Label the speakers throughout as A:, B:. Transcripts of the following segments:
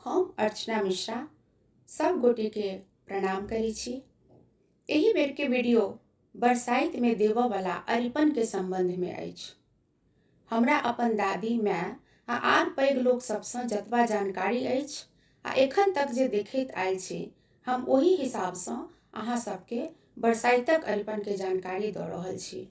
A: हम अर्चना मिश्रा सब गोटे के प्रणाम करै छी। एहि बेर के वीडियो बरसाइत में देव वाला अरिपन के संबंध में अछि। हमरा अपन दादी माँ आ आर पैघ लोक सबसँ जतबा जानकारी अछि आ एखन तक जे देखैत आयल छी, हम ओही हिसाबसँ अहाँ सबके बरसाइतक अरिपन के जानकारी दऽ रहल छी।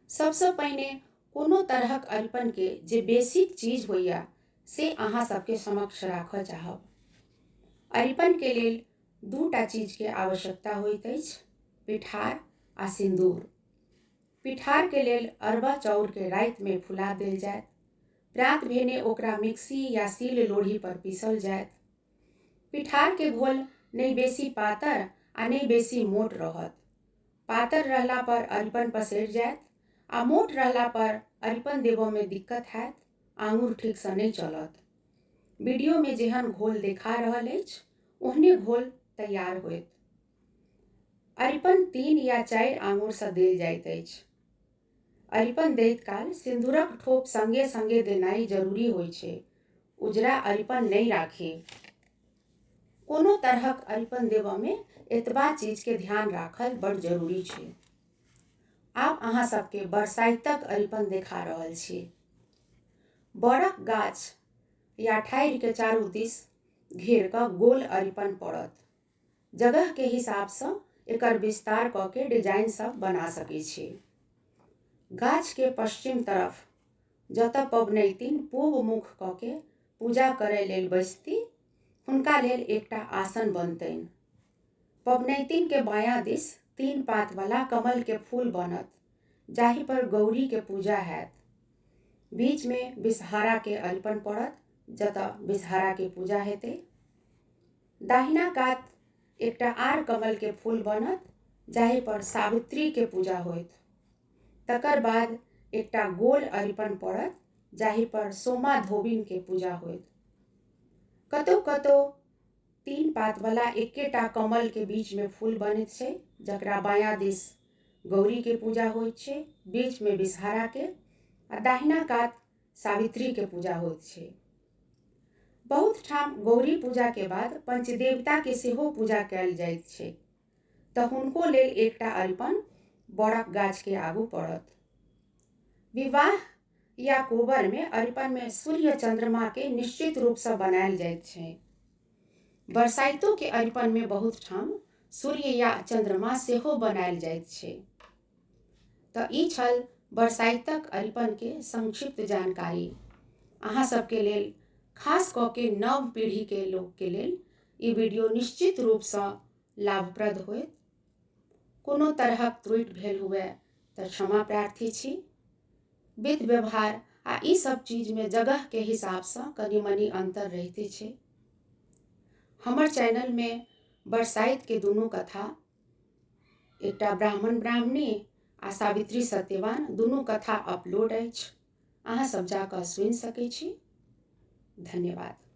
A: सबसँ पहिने कोनो तरहक अरिपन के जे बेसिक चीज होइया से अहाँ सबके समक्ष राखऽ चाहब। अरिपन के लेल दूटा चीज के आवश्यकता होइत अछि, पिठार आ सिंदूर। पिठार के लेल अरबा चाउर के राति में फुला देल जायत, प्रात भेने ओकरा मिक्सी या सील लोढ़ी पर पीसल जायत। पिठार के घोल नहीं बेसी पातर आ नहीं बेसी मोट रहत। पातर रहला पर अरिपन पसैर जायत आ मोट रहला पर अरिपन देबऽ में दिक्कत हैत, आंगुर ठीक से नहीं चलत। वीडियो में जेहन घोल देखा रहल अछि ओहने घोल तैयार होयत। अरिपन 3 या 4 आंगुर से देल जाइत अछि। अरिपन दैत काल सिंदूरक ठोप संगे संगे देनाइ जरूरी होइ छै। उजरा अरिपन नहीं राखी। कोनो तरहक अरिपन देबऽ में एतबा चीज के ध्यान राखल बड़ जरूरी छै। आब अहाँ सबके बरसाइतक अरिपन देखा रहल छी। बड़क गाछ या ठाढ़ि के चारू दिस घेर कऽ गोल अरिपन पड़त। जगह के हिसाब से एकर विस्तार कऽ के डिजाइन सब बना सकै छी। गाछ के पश्चिम तरफ जतऽ पबनैतिन पूब मुख कऽ के पूजा करै लेल बैसती, हुनका लेल एकटा आसन बनतैन। पबनैतिन के बायां दिस 3 पात वाला कमल के फूल बनत, जाहि पर गौरी के पूजा हैत। बीच में बिषहारा के अरिपन पड़त, जतऽ बिषहारा के पूजा हेतै। दाहिना कात एकटा आर कमल के फूल बनत, जाहि पर सावित्री के पूजा होयत। तकर बाद एकटा गोल अरिपन पड़त, जाहि पर सोमा धोबिन के पूजा होयत। कतौ कतौ 3 पात वाला एकेटा कमल के बीच में फूल बनैत छै, जकरा बायां दिस गौरी के पूजा होइत छै, बीच में बिषहारा के आ दाहिना कात सावित्री के पूजा होइत छै। बहुत ठाम गौरी पूजा के बाद पंचदेवता के सेहो पूजा कैल जाइत छै, तऽ हुनको लेल एकटा अरिपन बड़क गाछ के आगू पड़त। विवाह या कोबर में अरिपन में सूर्य चंद्रमा के निश्चित रूप से बनायल जाइत छै। बरसाइतो के अरिपन में बहुत ठाम सूर्य या चंद्रमा सेहो बनायल जाइत छै। तऽ ई छल बरसाइतक अरिपन के संक्षिप्त जानकारी। अहाँ सबके लेल, खास कऽ के नव पीढ़ी के लोग के लेल ई वीडियो निश्चित रूप से लाभप्रद होयत। कोनो तरहक त्रुटि भेल हुए तऽ क्षमा प्रार्थी छी। विध व्यवहार आ ई सब चीज में जगह के हिसाब से कनी मनी अंतर रहिते छै। हमर चैनल में बरसाइत के दुनू कथा, एकटा ब्राह्मण ब्राह्मणी आ सावित्री सत्यवान दुनू कथा अपलोड अछि। अहाँ सब जाकऽ सुनि सकै छी। धन्यवाद।